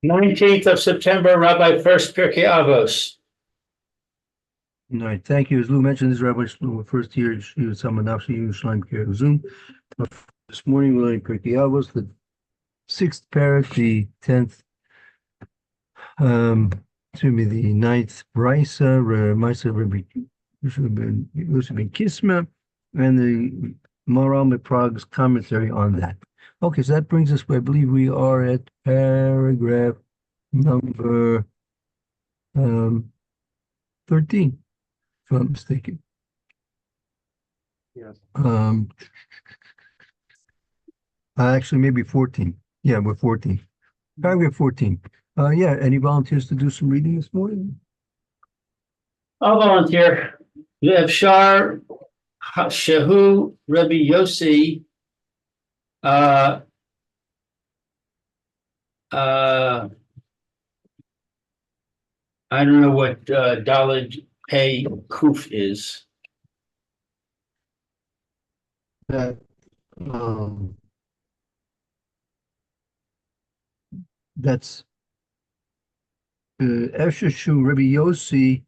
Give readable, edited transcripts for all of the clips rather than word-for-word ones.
19th of September, Rabbi Furst, Pierke, Avos. All right, thank you. As Lou mentioned, this is Rabbi Shlomo, first here, Zoom. This morning, we're learning Pirkei Avos, the sixth parak, the 10th, the ninth Brisa, Maisa Rabbi Kisma, and the Maharal Prague's commentary on that. Okay, so that brings us, I believe we are at paragraph number 13, if I'm not mistaken. Yes. Actually, maybe 14. Yeah, we're 14. Paragraph 14. Yeah, any volunteers to do some reading this morning? I'll volunteer. We have Shar Shehu Rabbi Yossi. I don't know what Daled Pei Kuf is. That's Esheshu Rabbi Yossi,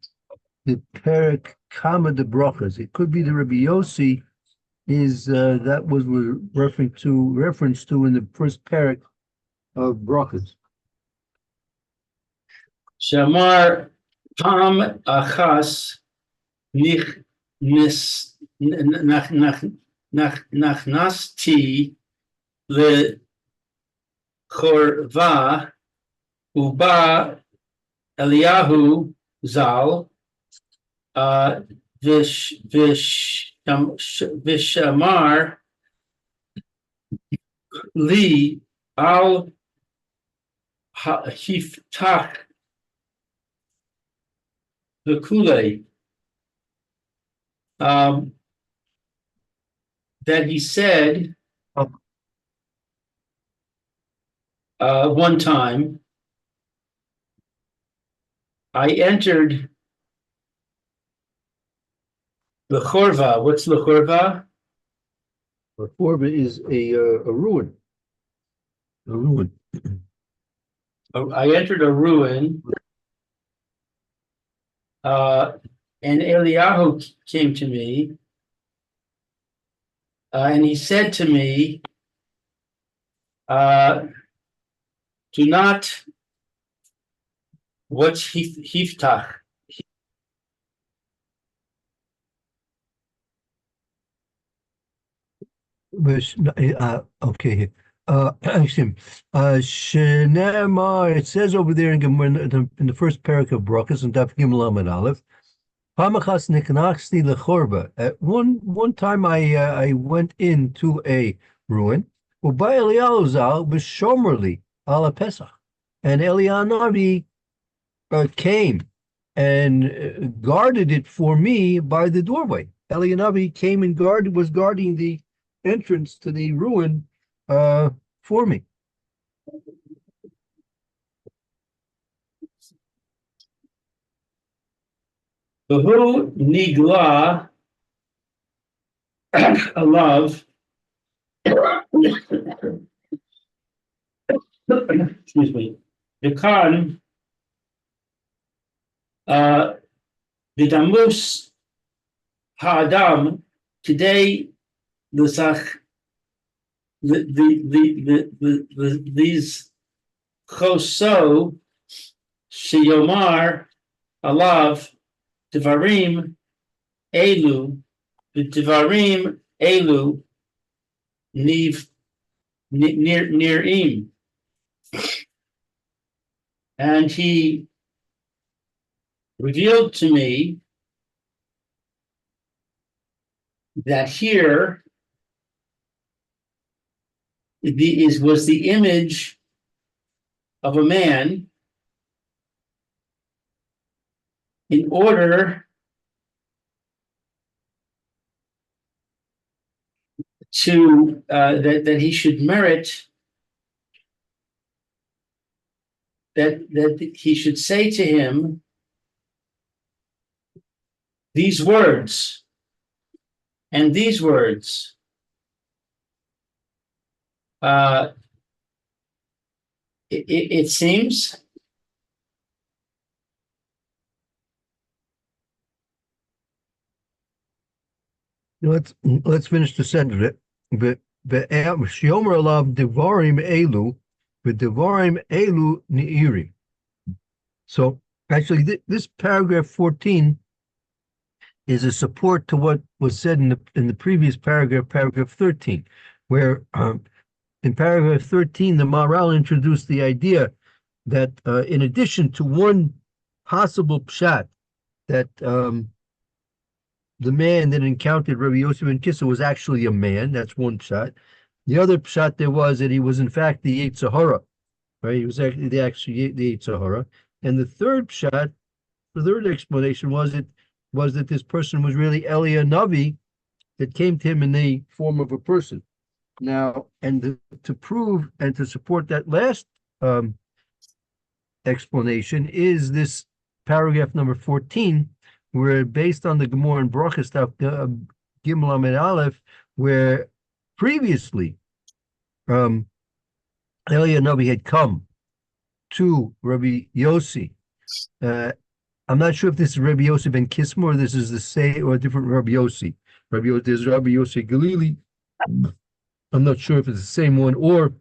the Perik Kama de Brachas. It could be the Rabbi Yossi is that was reference to in the first Perik of Brachas. Shamar Pam Achas Nachnasti Le Chorva Uba Eliyahu Zal Vishamar Li Al Hiftach V'Kulei, that he said one time, I entered the Chorva. What's the Chorva? The Chorva is a ruin. A ruin. I entered a ruin, and Eliyahu came to me, and he said to me, do not, what's Hiftach? Okay. Shenema, it says over there in the first parak of Brachas and Daf Gimel Amud Aleph, Pamachas niknachsti lechorba. At one time I went into a ruin. Ubay Eliyahu zal b'shomerli ala Pesach, and Eliyahu came and guarded it for me by the doorway. Eliyahu came and was guarding the entrance to the ruin for me. Who nigla alav, excuse me, the Khan, the Damus Ha'adam, today these choso sheyomar alav devarim elu, the devarim elu nearim, and he revealed to me that here was the image of a man in order to that he should merit, that he should say to him these words and these words. it seems. Let's finish the sentence. Sheomer alav devarim elu, v'devarim elu neiri. So actually, this paragraph 14 is a support to what was said in the previous paragraph, paragraph 13, where in paragraph 13, the Maharal introduced the idea that in addition to one possible pshat, that the man that encountered Rabbi Yosef ben Kissa was actually a man. That's one pshat. The other pshat there was that he was in fact the Yetzer Hara, right? He was actually the Yetzer Hara. And the third pshat, the third explanation was that this person was really Elia Navi that came to him in the form of a person. Now, and to prove and to support that last explanation is this paragraph number 14, where based on the Gemara and Brachas Gimel Amid Aleph, where previously Elia Navi had come to Rabbi Yossi. I'm not sure if this is Rabbi Yossi ben Kisma or this is the same or a different Rabbi Yossi. There's Rabbi Yossi Galili. I'm not sure if it's the same one or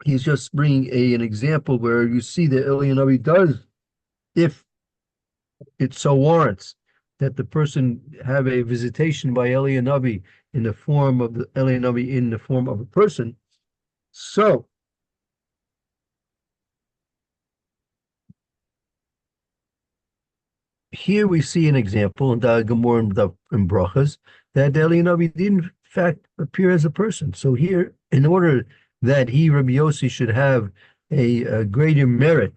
he's just bringing an example where you see that Elia Navi does, if it so warrants, that the person have a visitation by Elia Navi in the form of the Elia Navi in the form of a person. So here we see an example in the Gemara and Brachas that Elia Navi did in fact appear as a person. So here, in order that Rabbi Yossi should have a greater merit,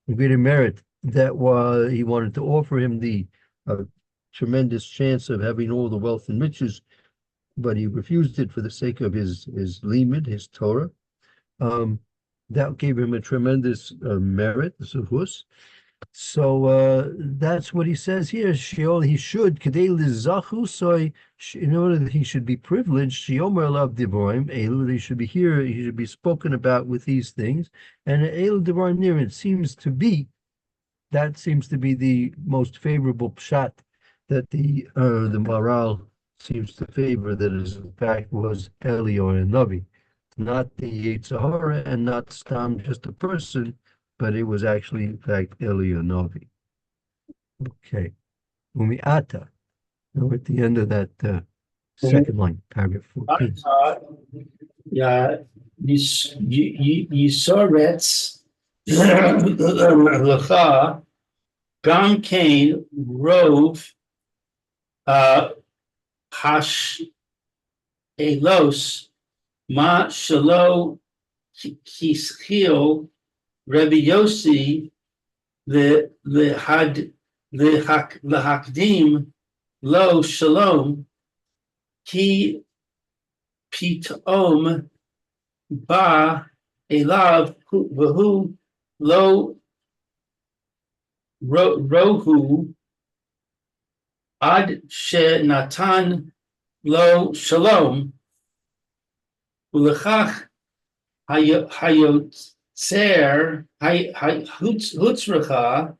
that was he wanted to offer him the tremendous chance of having all the wealth and riches, but he refused it for the sake of his limud, his Torah. That gave him a tremendous merit, zechus. So that's what he says here. He should, in order that he should be privileged, he should be here, he should be spoken about with these things. And it seems to be the most favorable pshat that the Maharal seems to favor, that is in fact was Eli or a Navi, not the Yetzer Hara and not Stam, just a person, but it was actually, in fact, Eli or Navi. Okay. Umi'ata. Now at the end of that second line, paragraph 14. Yeah, Yisoretz Lecha Gam Kain Rove Hash Elos Ma Shalo Hischil Rabbi Yossi the Hakdim Lo Shalom Ki Pitom Ba Elav Vahu Lo Rohu Ad She Natan Lo Shalom Ulechach Hayotzer Hutzrecha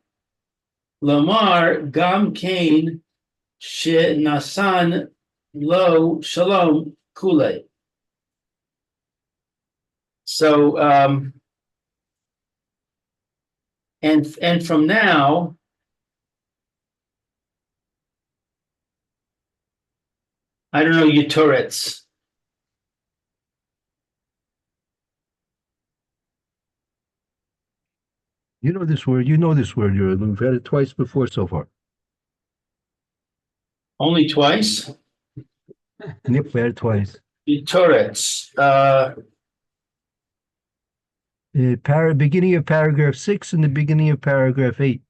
Lamar Gam Kain She Nasan Lo Shalom Kule. So and from now I don't know your Tourette's. You know this word, we've had it twice before so far. Only twice? Yep, we had it twice. Your Tourette's. Beginning of paragraph 6 and the beginning of paragraph 8.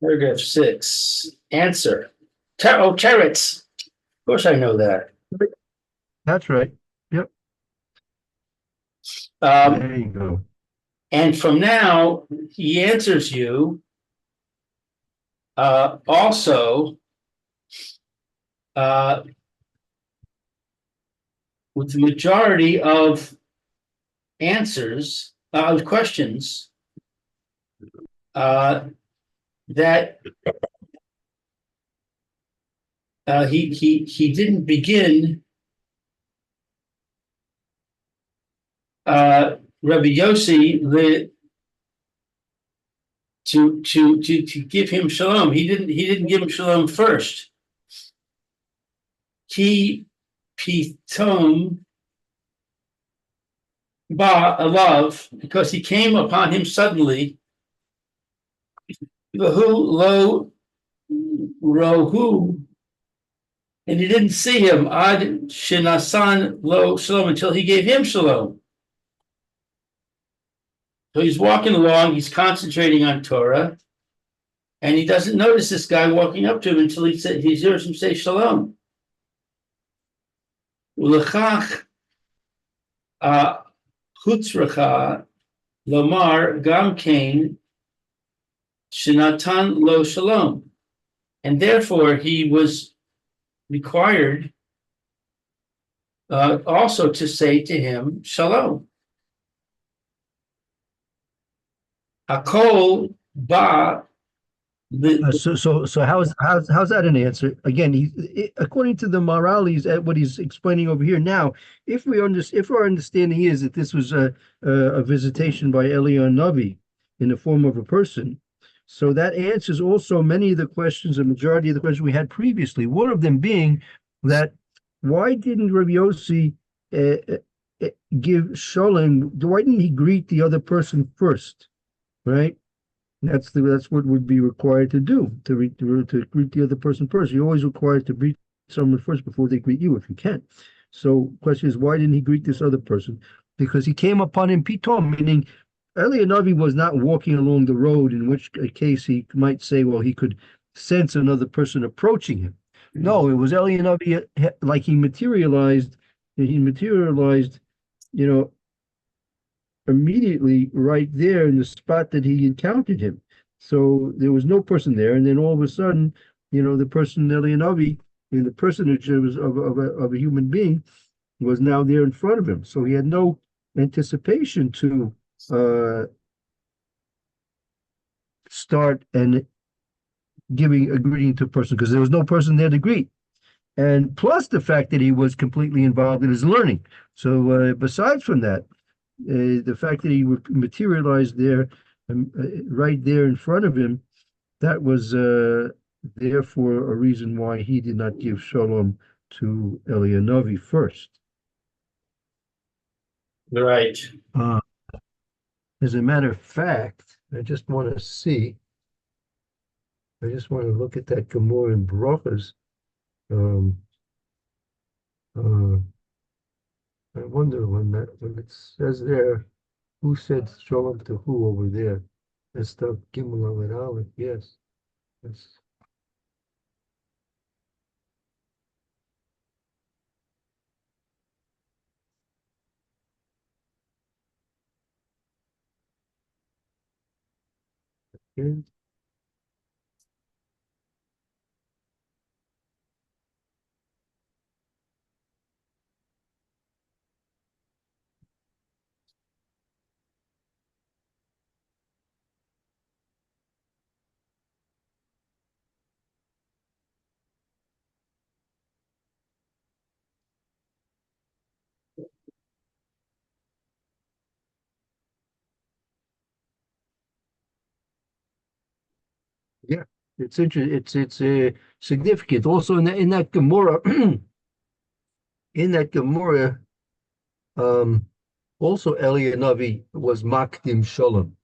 Paragraph 6. Answer. Tourette's. Of course I know that. That's right. Yep. There you go. And from now, he answers you also with the majority of answers, questions, that he didn't begin Rabbi Yossi to give him shalom. He didn't give him shalom first. Ki pitom ba alav, because he came upon him suddenly. Vahu lo rohu, and he didn't see him ad shinasan lo shalom, until he gave him shalom. So he's walking along, he's concentrating on Torah, and he doesn't notice this guy walking up to him until he hears him say shalom. Ulechach chutzracha lomar gam kain shenatan lo shalom, and therefore he was required also to say to him shalom. Hakol ba. So how's that an answer? Again, according to the Maharali's, what he's explaining over here now, if our understanding is that this was a visitation by Eliyahu Navi in the form of a person, so that answers also many of the questions, a majority of the questions we had previously. One of them being that why didn't Rabbi Yossi give shalom? Why didn't he greet the other person first? Right? That's what would be required to do, to greet the other person first. You're always required to greet someone first before they greet you, if you can. So question is, why didn't he greet this other person? Because he came upon him pitom, meaning Eliyahu Navi was not walking along the road, in which case he might say, well, he could sense another person approaching him. No, it was Eliyahu Navi, like he materialized, immediately right there in the spot that he encountered him. So there was no person there, and then all of a sudden, the person Eliyahu Navi, in the personage of a human being, was now there in front of him. So he had no anticipation to start and giving a greeting to a person, because there was no person there to greet. And plus the fact that he was completely involved in his learning. So besides from that, the fact that he materialized there, right there in front of him, that was therefore a reason why he did not give shalom to Eliyahu Navi first. Right. As a matter of fact, I just want to look at that Gemara in Brachas. I wonder when it says there, who said shalom to who over there? That's the Gimel and Aleph. Yes. Yes. Yeah, it's interesting. It's significant. Also in that Gemara, um, also Eliyahu Navi was Makdim Shalom.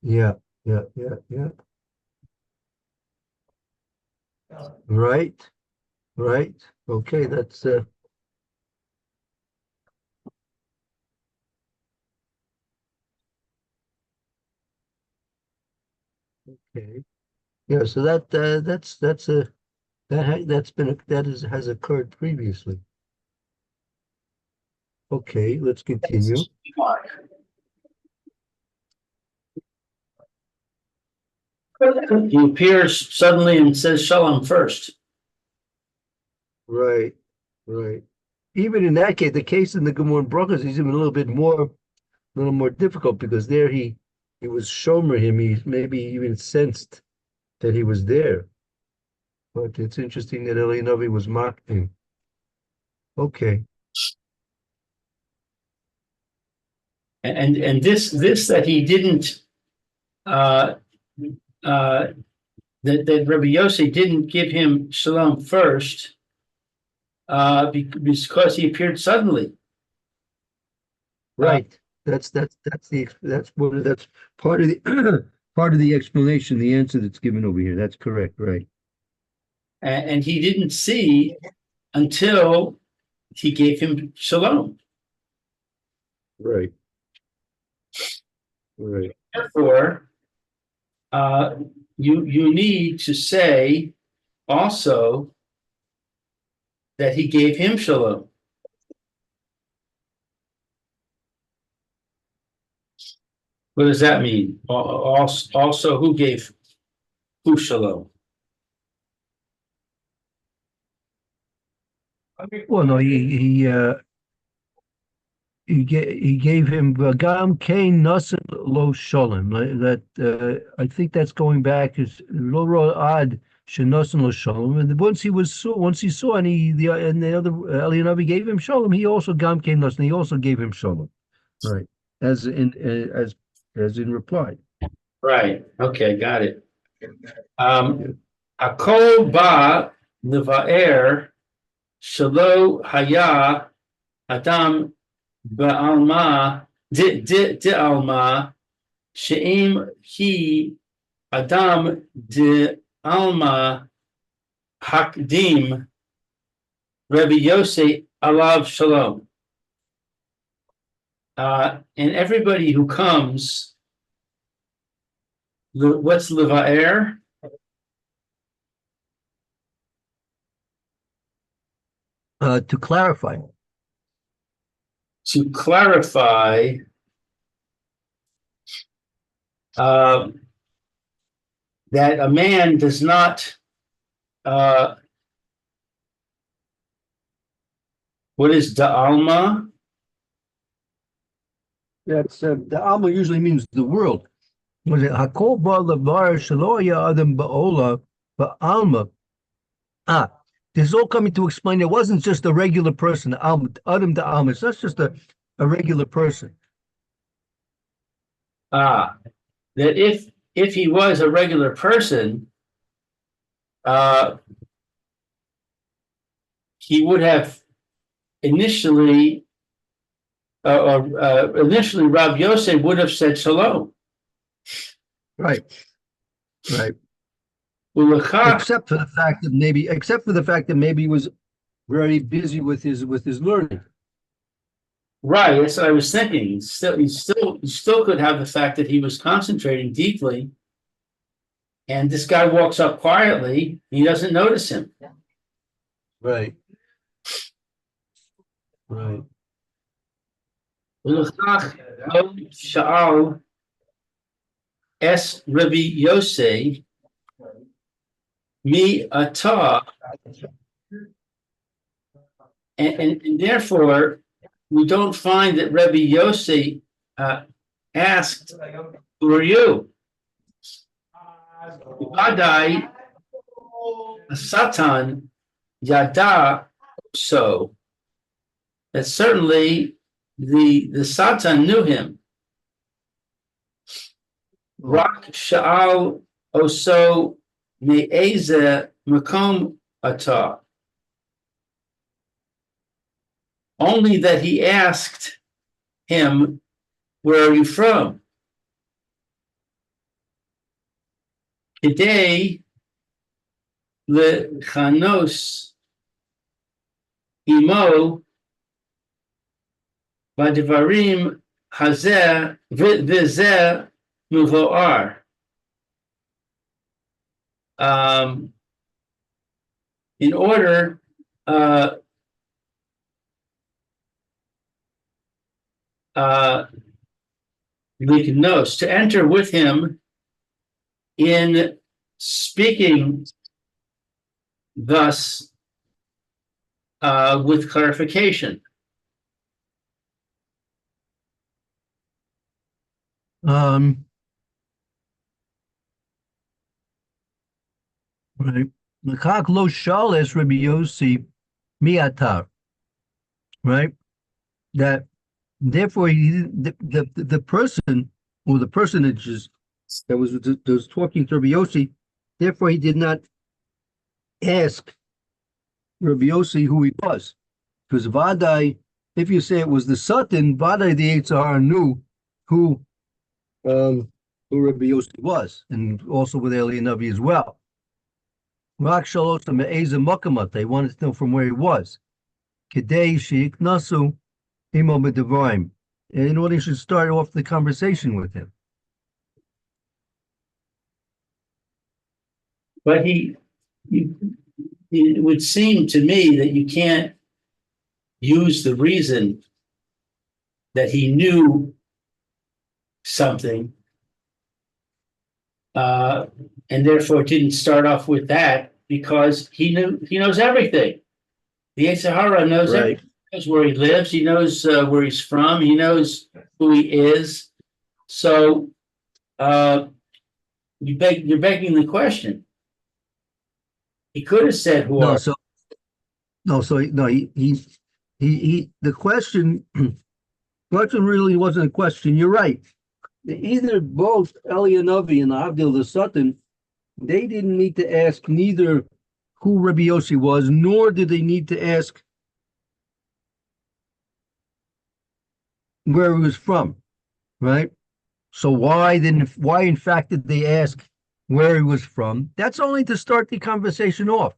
Yeah, yeah, yeah, yeah. Right, right. Okay, that's okay. Yeah, so that has occurred previously. Okay, let's continue. He appears suddenly and says shalom first. Right, right. even in that case, the case in the Gemara Brachos is even a little more difficult because there he was shomer him. He maybe even sensed that he was there. But it's interesting that Eli Navi was mocking him. Okay. And this that he didn't that Rabbi Yossi didn't give him shalom first because he appeared suddenly. Right. That's part of the part of the explanation, the answer that's given over here. That's correct, right? And he didn't see until he gave him shalom. Right. Right. Therefore, you need to say also that he gave him shalom. What does that mean? Also, who gave who shalom? Well, no, he gave him Gam Kain Nasan Lo Shalom. That I think that's going back is Lo Ro Ad Shenosan Lo Shalom. And once he saw and the other Elianavi gave him Shalom, he also Gam Kain Nasan. He also gave him Shalom. Right. As in reply. Right. Okay, got it. Akol ba levaer shelo haya adam ba'alma de alma she'im he adam de alma hakdim Rabbi Yossi alav shalom. And everybody who comes, what's levaer? To clarify. To clarify that a man does not what is da'alma? That's the Alma usually means the world. Was it Hakol ba levar shelo ya adam ba'ola ba'alma? This is all coming to explain it wasn't just a regular person, Adam to Alma. It's not just a regular person. That if he was a regular person, he would have initially Rav Yosef would have said shalom. Right. Right. Ulachach, Except for the fact that maybe he was very busy with his learning. right, that's what I was thinking. He still could have the fact that he was concentrating deeply, and this guy walks up quietly, he doesn't notice him. Right. Right. Ulachach lo sha'al es Rabbi Yosef mi ata, and therefore we don't find that Rabbi Yossi asked, "Who are you?" Vadai Satan Yada, so that certainly the Satan knew him. Rak Sha'al Oso Me'eze Makom Ata. Only that he asked him, "Where are you from?" Today, the Chanos Imo Badivarim Hazeh Vizeh Muvoar. In order Lignos, to enter with him in speaking thus with clarification. Right. L'chak lo shales Rabbi Yossi miatar. Right. That therefore he didn't, the person or the personages that was talking to Rabbi Yossi, therefore he did not ask Rabbi Yossi who he was. Because Vadai, if you say it was the Satan, Vadai the Yitzhar knew who Rabbi Yossi was, and also with Eli Navi as well. Rak Shalosa Me'eza Makamat, they wanted to know from where he was. Kedei Sheiknasu Imo B'Devarim. In order to start off the conversation with him. But it would seem to me that you can't use the reason that he knew something, and therefore didn't start off with that, because he knows everything. The Yetzer Hara knows everything. He knows where he lives. He knows where he's from. He knows who he is. So you're begging the question. He could have said who are. The question really wasn't a question. You're right. Either both Eli Navi and Avdil the Satan, they didn't need to ask neither who Rabbi Yossi was, nor did they need to ask where he was from, right? So why in fact did they ask where he was from? That's only to start the conversation off.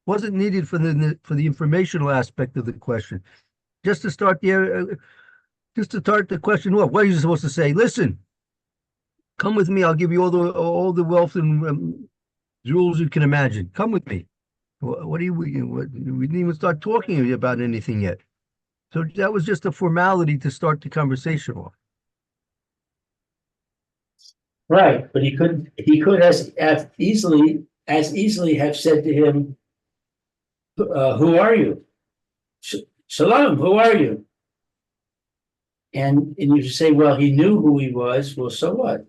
Wasn't needed for the informational aspect of the question. Just to start the question off. What are you supposed to say? Listen, come with me. I'll give you all the wealth and jewels you can imagine. Come with me. We didn't even start talking about anything yet. So that was just a formality to start the conversation off. Right, but he could as easily have said to him, "Who are you? Shalom, who are you?" And you say, "Well, he knew who he was." Well, so what?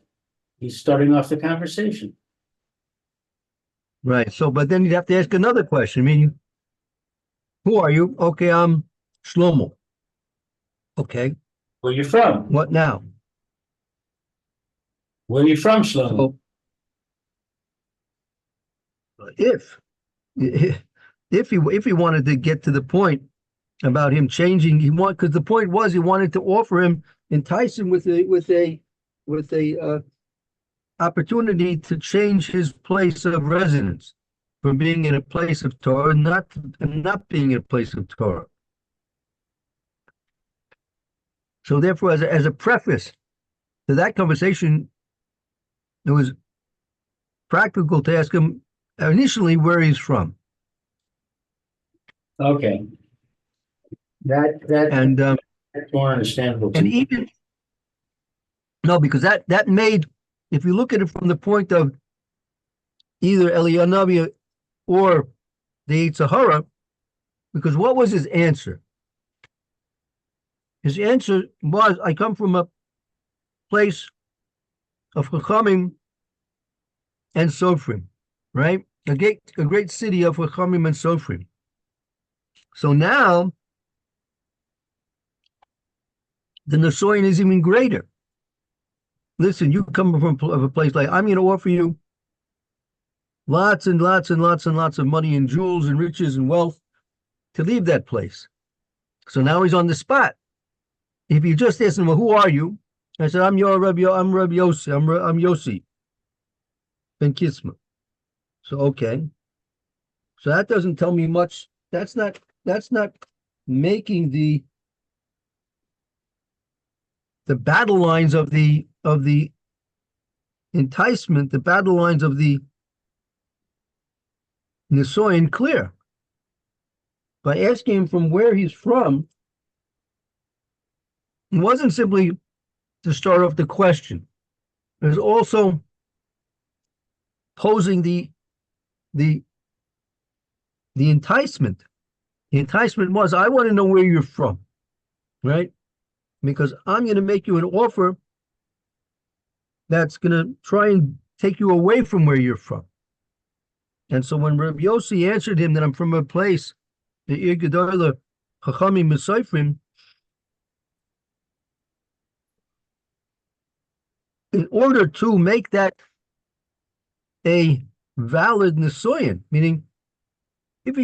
He's starting off the conversation. Right. So, but then you'd have to ask another question. Meaning, who are you? Okay, I'm Shlomo. Okay. Where you from? What now? Where are you from, Shlomo? So, if he wanted to get to the point about him changing, because the point was he wanted to offer him, entice him with a opportunity to change his place of residence from being in a place of Torah not being in a place of Torah. So therefore, as a preface to that conversation, it was practical to ask him initially where he's from. Okay. That's more understandable. And even because that made, if you look at it from the point of either Eliyahu or the Yetzer Hara, because what was his answer? His answer was, I come from a place of Chachamim and Sofrim, right? A great city of Chachamim and Sofrim. So now, the Nesoin is even greater. Listen, you come from a place like, I'm going to offer you lots and lots and lots and lots of money and jewels and riches and wealth to leave that place. So now he's on the spot. If you just ask him, well, who are you? I said, I'm Rabbi Yossi. I'm Yossi Ben Kisma. So okay. So that doesn't tell me much. That's not making the battle lines of the enticement, the battle lines of the Nisoyan clear. By asking him from where he's from, it wasn't simply to start off the question. It was also posing the enticement The enticement was, I want to know where you're from, right? Because I'm going to make you an offer that's going to try and take you away from where you're from. And so when Rabbi Yossi answered him that I'm from a place, the Ir Gedolah Chachamim Mesofrim, in order to make that a valid Nisoyan, meaning if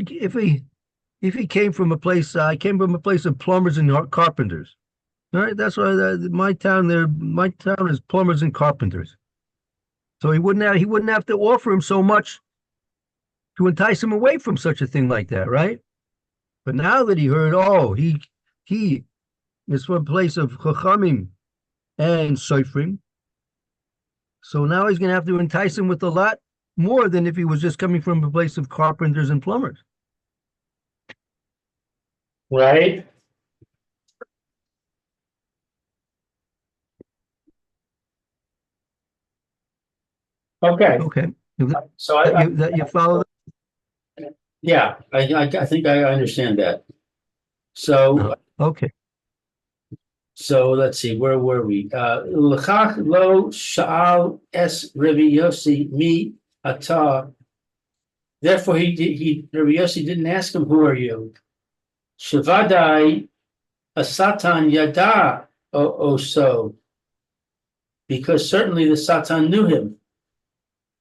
he came from a place, I came from a place of plumbers and carpenters. All right, that's why my town is plumbers and carpenters. So he wouldn't have to offer him so much to entice him away from such a thing like that, right? But now that he heard, he is from a place of Chachamim and Sofrim, so now he's going to have to entice him with a lot more than if he was just coming from a place of carpenters and plumbers. Right? Okay. Okay. So You follow that? yeah, I think I understand that. So Okay. So let's see, where were we? L'chach lo sha'al es Rabbi Yossi mi ata. Therefore, Rabbi Yossi didn't ask him, who are you? Shavadai a Satan yada so, because certainly the Satan knew him.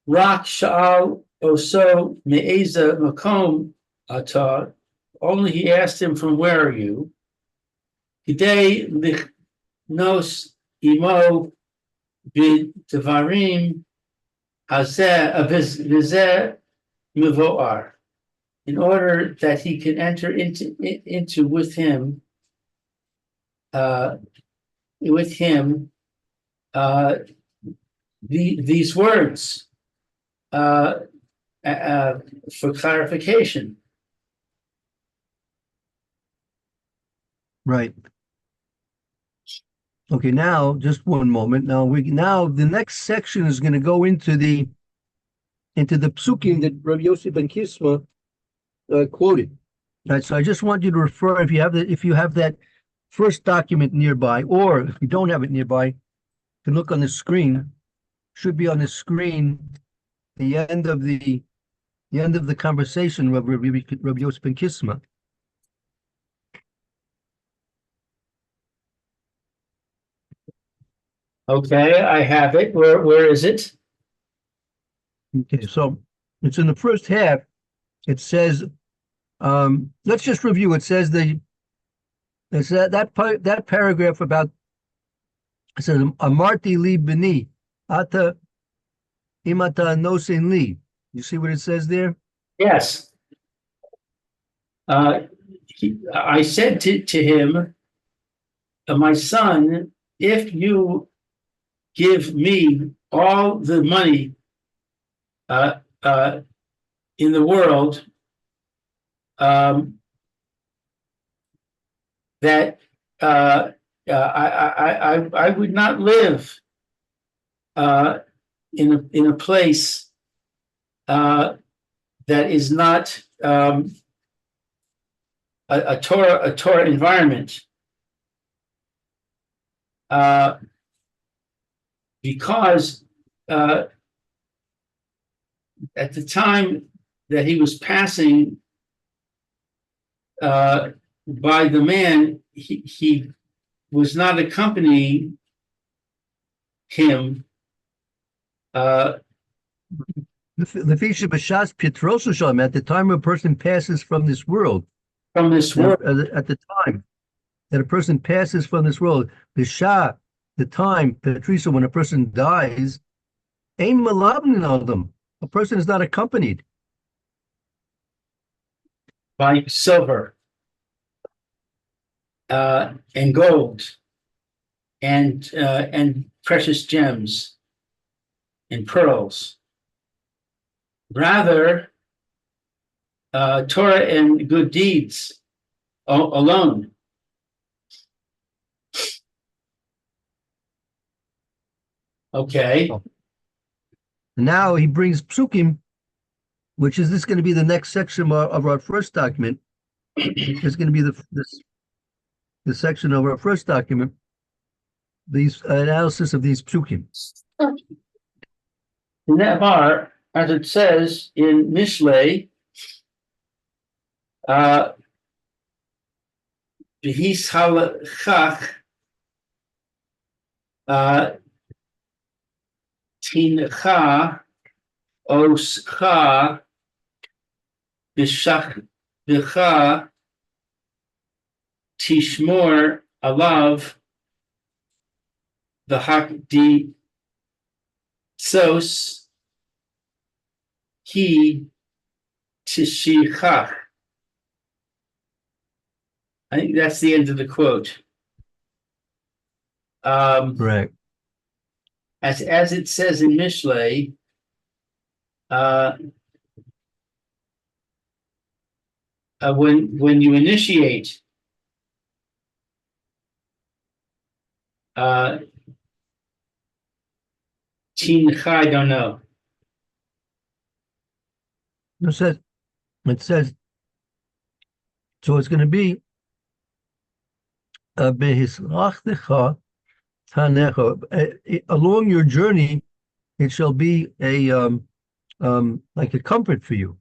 Rak sha'al oso me'eza makom ata. Only he asked him, from where are you? Kidei lichnos imo b'devarim hazeh v'zeh mevoar, in order that he can enter into with him these words for clarification. Right. Okay, now just one moment. Now the next section is going to go into the psukim that Rabbi Yossi ben Kisma quoted. Right. So I just want you to refer, if you have that first document nearby, or if you don't have it nearby, you can look on the screen. Should be on the screen. The end of the conversation of Rabbi Yossi ben Kisma. Okay, I have it. Where is it? Okay, so it's in the first half. It says, let's just review. It says that paragraph about, it says, Amarti li b'ni, ata imata nosen li. You see what it says there? Yes. I said to him, my son, if you give me all the money in the world, that I would not live in a place that is not a Torah environment. Because at the time that he was passing by the man, he was not accompanying him. At the time a person passes from this world. From this world. At the time that a person passes from this world, the time, Patricia, when a person dies, ain malabnin adam. A person is not accompanied by silver and gold and precious gems and pearls. Rather, Torah and good deeds alone. Okay. Now he brings psukim, which is this going to be the next section of our first document. is going to be the section of our first document, these analysis of these psukim. In that bar, as it says in Mishlei, V'his halachach tincha oscha b'shachcha tishmor alav v'hakdi sos he tishichach. I think that's the end of the quote. Right. As it says in Mishlei, when you initiate Tincha, I don't know. It says, so it's going to be behisrachtecha tanecha. Along your journey, it shall be like a comfort for you.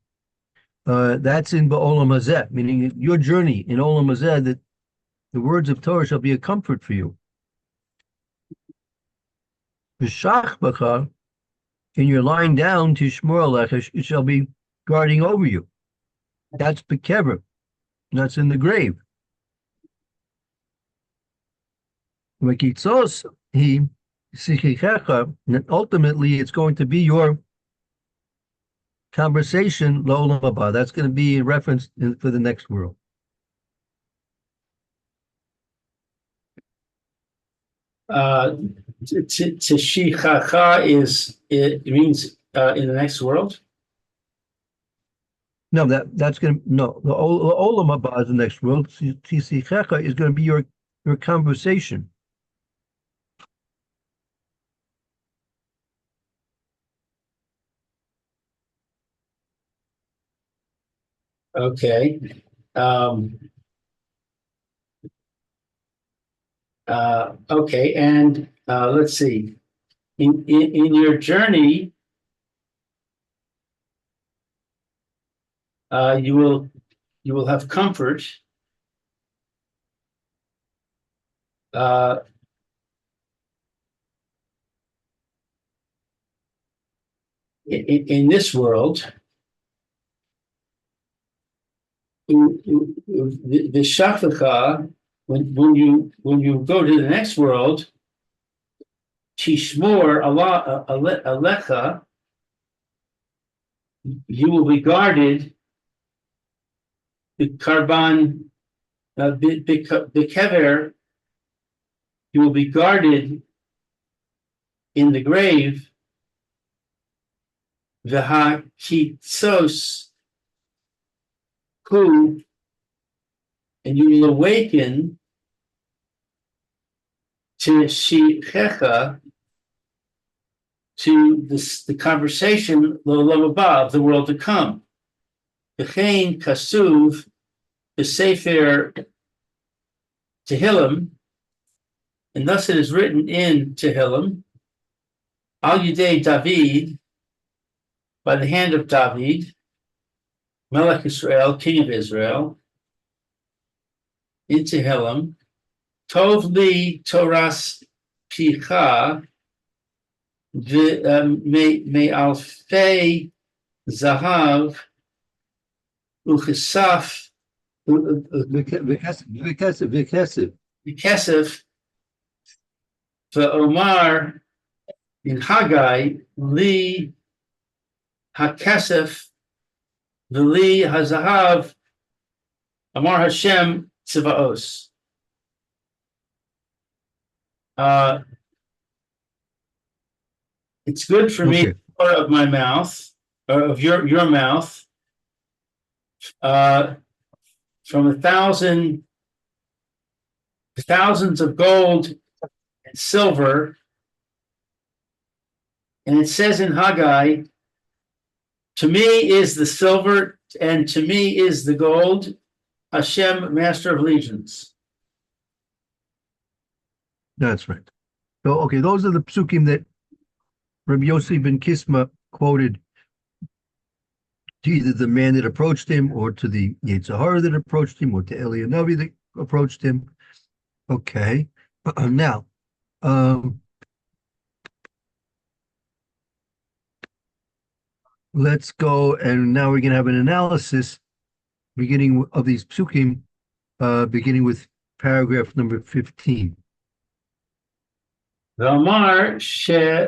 That's in Ba'olam Hazeh, meaning your journey in Olam Hazeh, that the words of Torah shall be a comfort for you. B'shachbacha, in your lying down, tishmor alecha, it shall be guarding over you. That's bekever. That's in the grave. V'kitzos he sichichecha, and ultimately it's going to be your conversation l'olam haba. That's going to be in reference for the next world. Tishichacha it means in the next world. No, that's going to no. The olam haba is the next world. Tisichecha is going to be your conversation. Okay. Okay, and let's see. In your journey, you will have comfort. In this world, the shafacha, when you go to the next world, tishmor alecha, you will be guarded. The karban kever, you will be guarded in the grave. V'hakitzos hu, and you will awaken to shichecha, to the conversation l'olam haba, of the world to come. V'chein kasuv b'sefer Tehillim, and thus it is written in Tehillim, al yidei David, by the hand of David, Melech Israel, king of Israel, in Tehillim, Tov li Toras Picha, me alfei zahav uchesaf v'kesef v'omar in Haggai li hakesef v'li hazahav Amar Hashem Tzivaos. It's good for me, Torah of my mouth, or of your mouth, from thousands of gold and silver. And it says in Haggai, to me is the silver and to me is the gold. Hashem, Master of Legions. That's right. So, okay, those are the psukim that Rabbi Yossi ben Kisma quoted to either the man that approached him, or to the Yetzer Hara that approached him, or to Eliyahu that approached him. Okay. Now, let's go, and now we're going to have an analysis beginning of these psukim, beginning with paragraph number 15. V'amar she'b'shas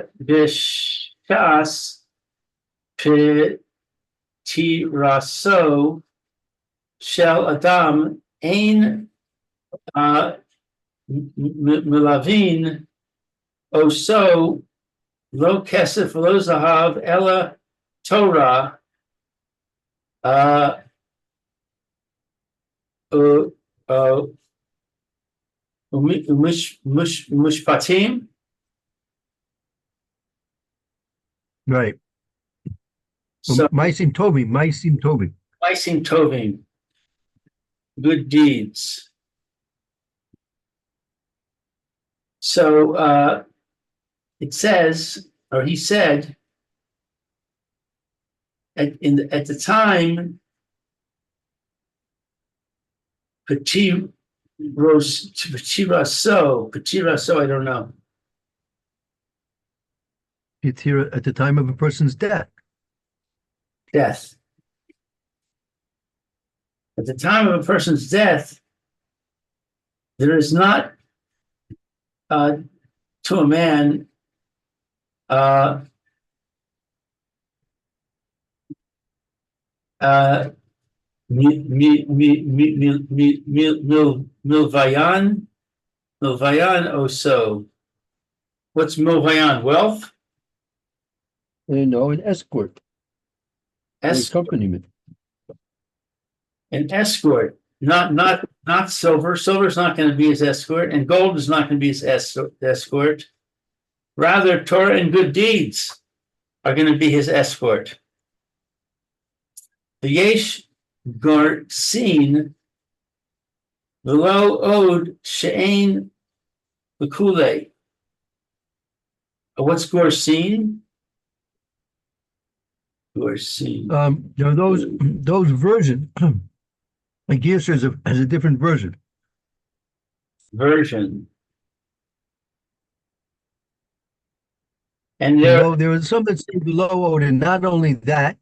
petiraso shel adam ein milavin oso lo kesef lo zahav ela Torah Mushpatim. Right. So Maisim Tovim. Maisim Tovim, good deeds. So it says, or he said, at the time, Petiraso, I don't know. It's here at the time of a person's death. Death. At the time of a person's death, there is not to a man milvayan oso. What's milvayan? Wealth? No, an escort. Accompaniment. An escort, not silver. Silver's not going to be his escort, and gold is not going to be his escort. Rather, Torah and good deeds are going to be his escort. The yesh gorsin v'lo od she'ein l'kulei. What's gorsin? Gorsin. Those versions. Like Gears has a different version. And there was some that say below owed, and not only that,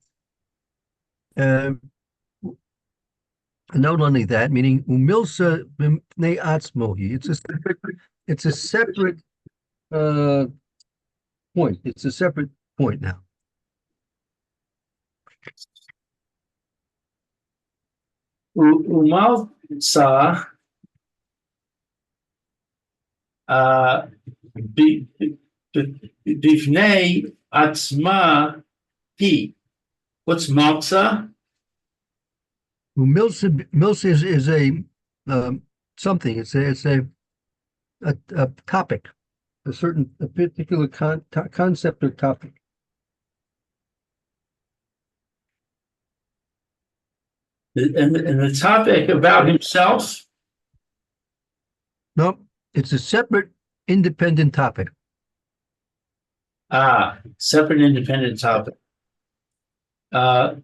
meaning umilsa b'mnei atzmohi. It's a separate point. It's a separate point now. Umalsa bifnei atzma hi. What's malsa? Milsa is a something. It's a topic, a particular concept or topic. And the topic about himself? No, it's a separate, independent topic. Separate, independent topic. Kolomar.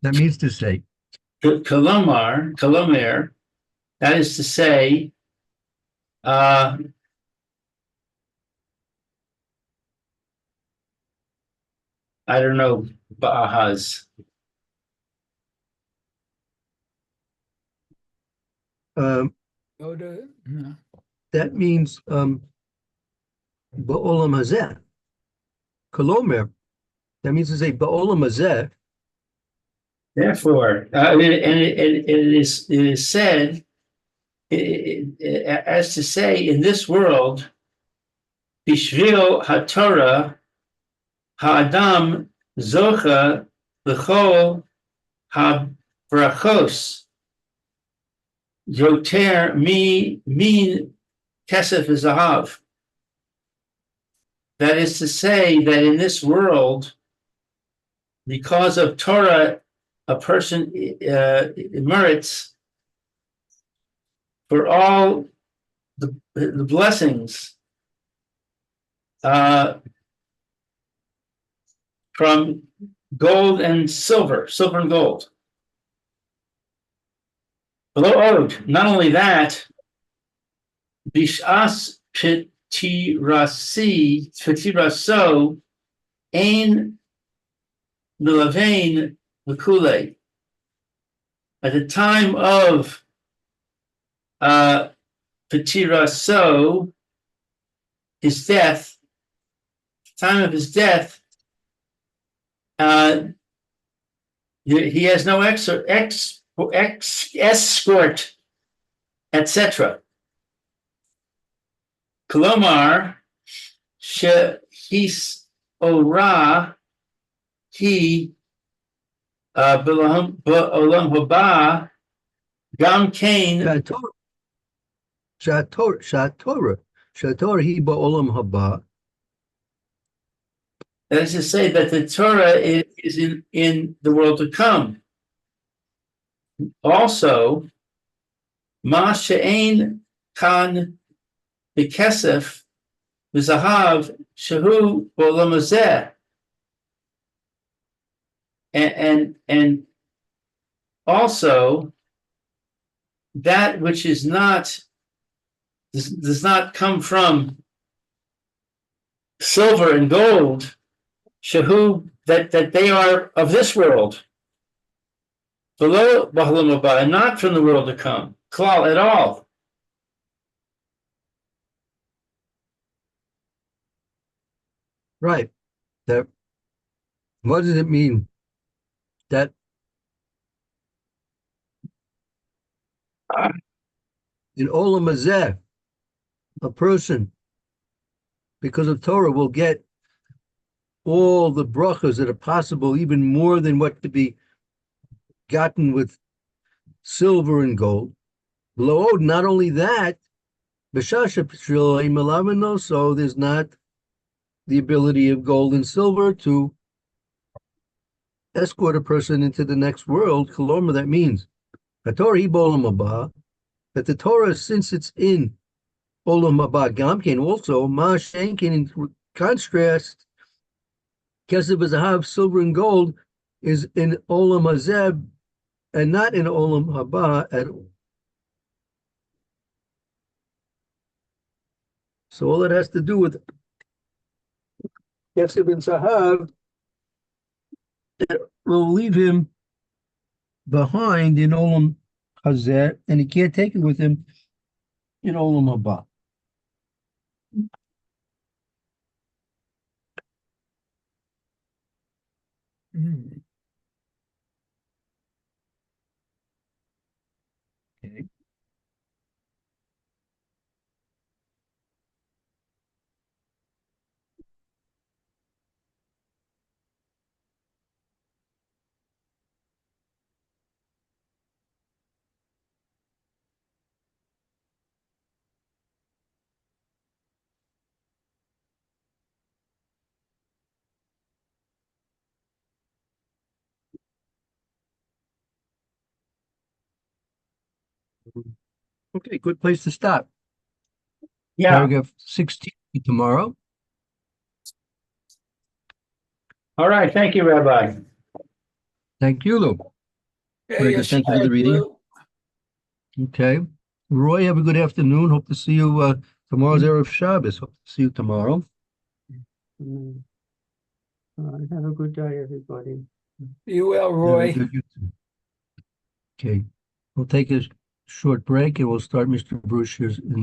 That means to say. Kolomer. That is to say, I don't know, Bahas. That means Ba'olam Hazeh. Kolomer. That means to say Ba'olam Hazeh. Therefore, it is said, as to say, in this world, Bishvil HaTorah Ha'adam Zocha L'chol HaBrachos Yoter Min Kesef Zahav. That is to say that in this world, because of Torah a person merits for all the blessings from gold and silver and gold. Below ode, not only that, bishas petiraso ein milavain lekule. At the time of petiraso, his death, time of his death, he has no escort, etc. Kolomar shehis ora he b'olam haba gam kain. Shatorah he ba'olam haba. That is to say that the Torah is in the world to come. Also, ma she'ein kan b'kesef v'zahav shehu b'olam hazeh. And also that which is not does not come from silver and gold, shehu, that they are of this world, below b'olam haba, and not from the world to come, klal, at all. Right. That. What does it mean? That in olam hazeh, a person, because of Torah, will get all the brachas that are possible, even more than what to be gotten with silver and gold. Below, not only that, so there's not the ability of gold and silver to escort a person into the next world. Koloma, that means that the Torah, since it's in olam haba gamkein, also ma shenkin, in contrast, kesef v'zahav, silver and gold, is in olam hazeh and not in olam haba at all. So all it has to do with kesef and zahav will leave him behind in olam hazeh, and he can't take it with him in olam haba. Okay. Okay, good place to stop. Yeah. Paragraph 16 tomorrow. All right. Thank you, Rabbi. Thank you, Lou. Very good. Thank you for the reading. Okay. Roy, have a good afternoon. Hope to see you tomorrow's Erev Shabbos. Hope to see you tomorrow. Have a good day, everybody. You will, Very Roy. good, you too. Okay. We'll take a short break and we'll start Mr. Brewster's in the